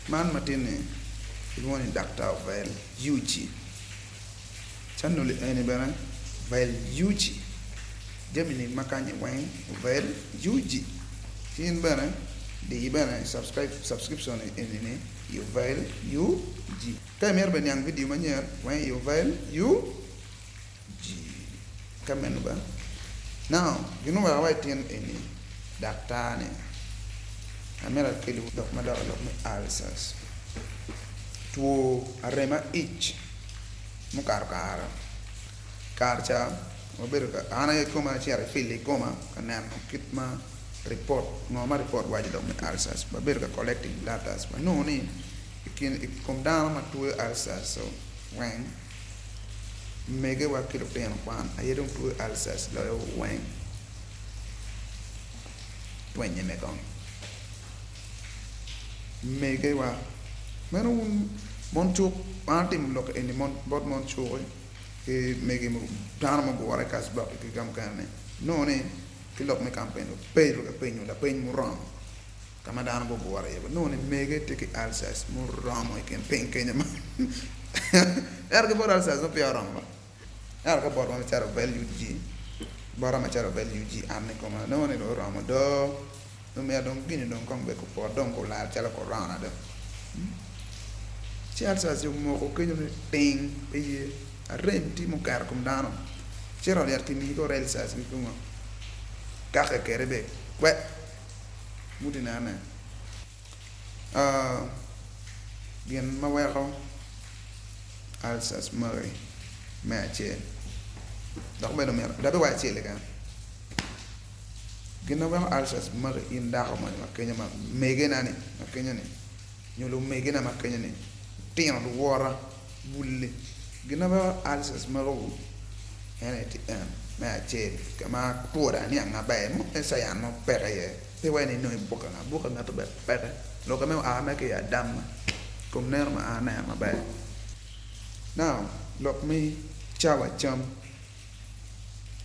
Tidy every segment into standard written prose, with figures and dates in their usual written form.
man matine woni doctor vel yuji chanuli ene bana vel yuji jamini makanye wang vel yuji tin bana di bana subscription ini you vel yuji kamer ben yang video manyer wang you vel yuji kamen ba now you know what I tin ini doctor ne Ma Kelo dok madar lok me ulcers to arema ich mukar karcha ober ka ana e koma chiare fili koma kanan kitma report ngoma report waji dok me ulcers ba ber ka collecting data ba no ni ikin kom down ma to ulcers so when mege wa kilo ten kwan ayedon to ulcers lo when twenye megon mege wa meno moncho antim lok en bot moncho ke mege mo dana mo gore kas ba ke gam kane no ne ke lok me campaign pero ke peño la peñ mo ram kama dana bo gore ye no ne mege te ke alsas mo ram o ken pen kenya ma er ke bor alsas no pia ram ba er ke bor mo charo value ji bora ma charo value ji anne ko ma no ne do ram do no me adon gini don kong be ko por don ko la chala ko rana de ci alsa yo mo ko kenyo ting pe ye rem ti mo kar kum dano cero le artimi ko rel sa si ko mo ka ka kerebe kwe mudina na bien ma wero alsas mari ma che dok be no mer da be wa che le kan gina ba alsas mar in da ko ma kenya ma mege nani ma kenya ni nyolo mege na ma kenya ni tin do wora bulle gina ba alsas maro ene ti ma che kama pura ni anga ba mo esa ya no pere ye te wa ni no boka na to be pere lo ka me a ma ke ya dam kom ner ma ana ma ba now lok mi chawa cham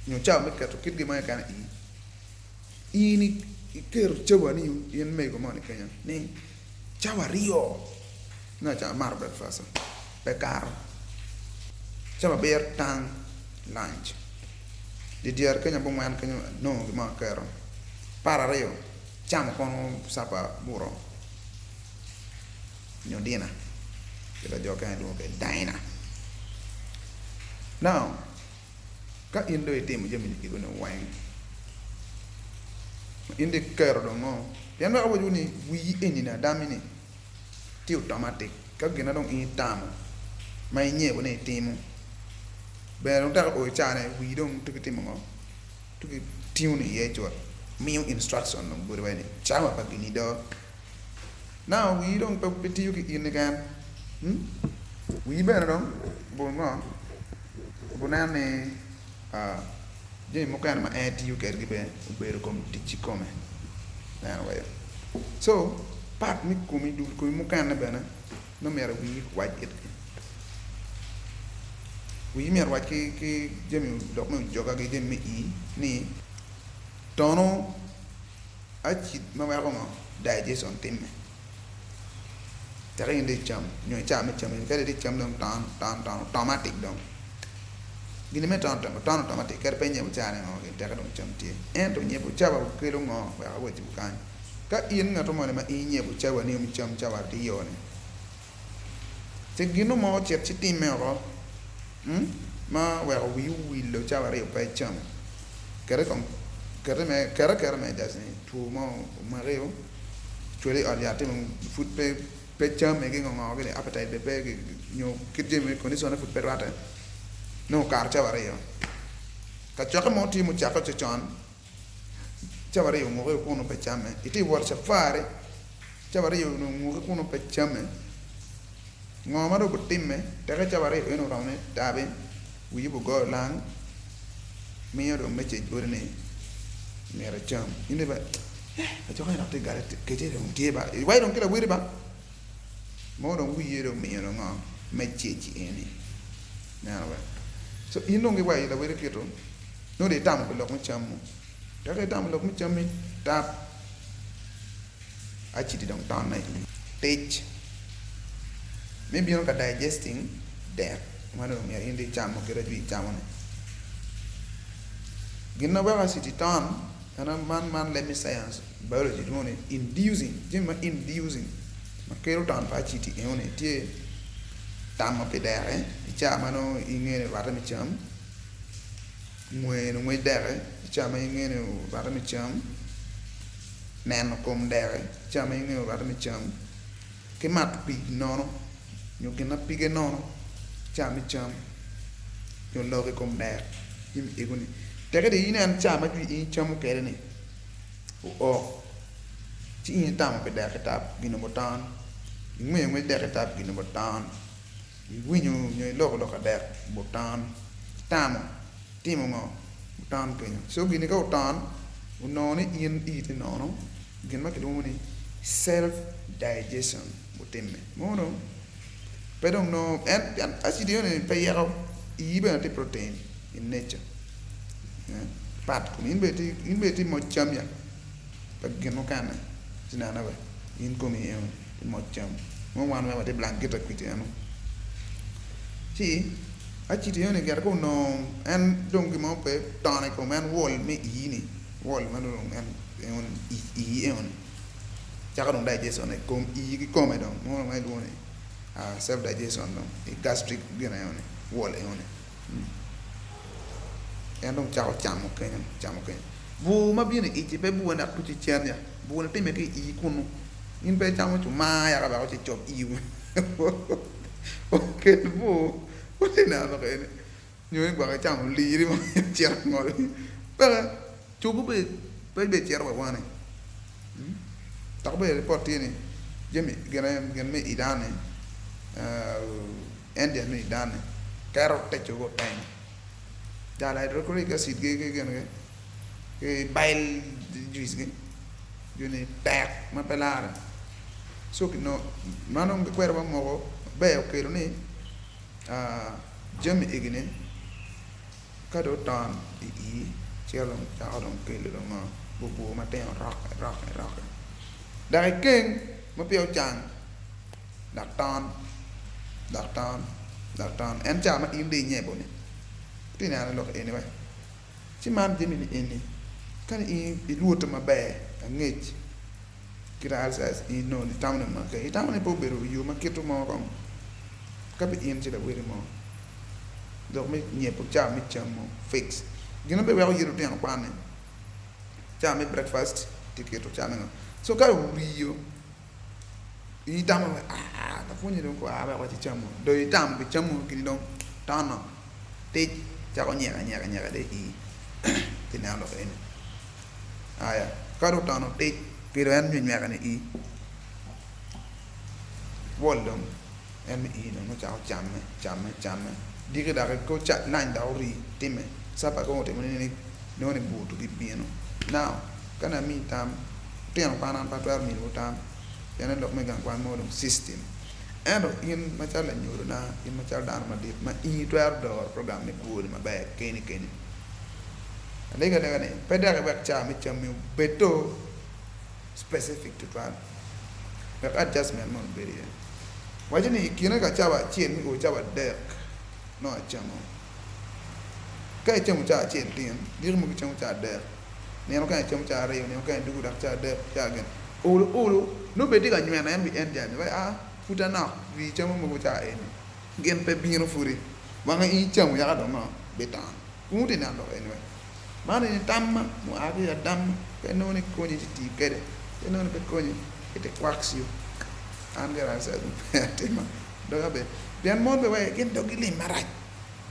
nyo chawa me ka to kit gi ma ka ini iker chawa ni yen me ko mani kenya ni chawa rio na cha mar breakfast pekar chawa ber tang lunch di diar kenya bo man kenya no ma kero para rio chama con sapa burro nyodina kita joka lu ke daina now ka indo item jemi ki no wang inde kero do no yan ba waju ni wi eni na damini ti automatic ka gina don in tam mai nye bo ne timu be don ta o cha ne wi don tu timu mo tu tune ye jo mi instruction no bo ba ni cha ma pa gini do now wi don pa peti yu ki in gan wi be don bo no bo na ne je mo kan ma eti yu ker gibe ubero kom tichi come na way so pat mi kumi dul ko mo kan na bana no mer wi waj et wi mer waj ki jemi dok mo joga ge jemi i ni tono achi ma wa ko mo digestion tim tare inde cham nyo cham cham ka de cham dong tan automatic dong gini me tan automatic ker penye buchane no ke taka dong chamtie en to nyepo chawa ke lo ngo wa wa ti bukan ka in ngato mo ne ma in nyepo chawa ni mi cham chawa ti yo ne te gino mo chet ti ti me ro ma wa wi lo chawa re pa cham kere kon kere me das ni tu mo ma reo chole aliate mo food pe cham me ke ngo ke appetite be ke nyo kidje me condition food pe rata no car chavare yo ka chaka mo ti mu chaka chon chavare yo mo ko no pechame iti war safari chavare yo no mo ko no pechame ngoma do timme ta ka chavare yo no rawne tabe wi bu go lang mi yo do meche borne mera cham inde ba ka chaka na te gare ke te do tie ba wai don kila wi ba mo do wi yo do mi yo no meche chi ene na ba so ino ngi wai la wele keto no de tam ko lok chamu da ke tam lok chami tap achi di dong tan nai tech maybe you digesting there mano mi indi chamo kira ju chamo ne ginna ba city town ana man let me science biology done inducing jima inducing ma kero town pa city e one tie tamo pe dere chama no ingene vada mi cham mwe dere chama ingene vada mi cham nen kom dere chama ingene vada mi cham ke mat pi nono nyo gina pige nono chama cham yo loge kom dere yim egoni tere de ina chama ju in cham kere ni o ci in tamo pe dere tap gino botan mwe dere tap gino botan winyo nyoy loko der botan tamo timo ngo botan penyo so gini ka botan unoni in eat no gin ma kedo ni self digestion botemme mono pero no and asidio ne pe yero ibe te protein in nature pat ko in beti mo chamya pa gino kana sinana ba in komi mo cham mo wan ma te blanket akwiti ano sì aciti io ne gargo no en donc mo pe tane ko men wol me yini wol man en on e on jaga don digestion e kom ki come don mo mai do ne self digestion don e gastric gena on wol e on en don ciao chamo ken bu ma bine e pe bu na tuti chenya bu na te me ke i kunu in pe chamo tu ma ya ba ko ti chop i ok bu What na ba kay ñu ba ka cham li ri mo cher ngol ba chu bu be cher ba wane ta be report ni jemi gen me idane endia me idane carrot te chu go tan da la hydrochloric acid ge gen ke bile juice ge yune tak ma pelare so que no mano ke kwero ba mo be o ke ni jam igine kado tan i chelon taadon kele do ma bubu ma ten rock dai ken ma pio chang dak tan en cha ma indi nyepo ni tina lo ene ba ci man dimi ni ene kan i luota ma be ngech kira alsas i no ni tamne ma ke tamne po beru yu ma ketu mo rom kapi in ci la wéri mo donc mi ñepp cha mi cham mo fix gina be wax yiru ten ko ne cha mi breakfast tiketo cha nga so ka rio i tam da funi don ko aba ko ci cham do i tam bi cham ki don tano te cha ko nyega de i tina lo ene aya ka do tano te ki ro en nyega ne i woldom em i no chao chamme dike da ko chat nine da ori time sapa ko te ni no ne butu di pieno now kana mi tam tiang panan patwar mi utam yana dok me gang kwan modum system endo in machal la nyoro na in machal dan ma dit ma i twar do program ne ko ma ba keni alega daga ne pedare bak cha mi cham mi beto specific to twar that adjustment mon beri wajini kina ka chawa chien mi ko chawa dek no chamo kai chamo cha chien tien dir mu chamo cha dek ne no kai chamo cha re ne no kai dugu dak cha dek cha gen ulu no be diga nyena na mi en jani wa futa na vi chamo mu ko cha en gen pe bino furi wanga i chamo ya do no betan uti na do en we mane ni tamma mu abi ya dam ke no ni ko ni ti kede ke no ni pe ko ni ite kwaxio angera sa tema do gabe bian mon be way gen do gili marai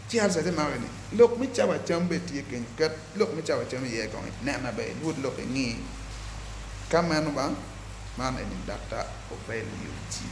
ci al sa te ma ni lok mi chawa chambe ti ken kat lok mi chawa chambe ye ko na na be wud lok ni kamanu ba man ni data o value ti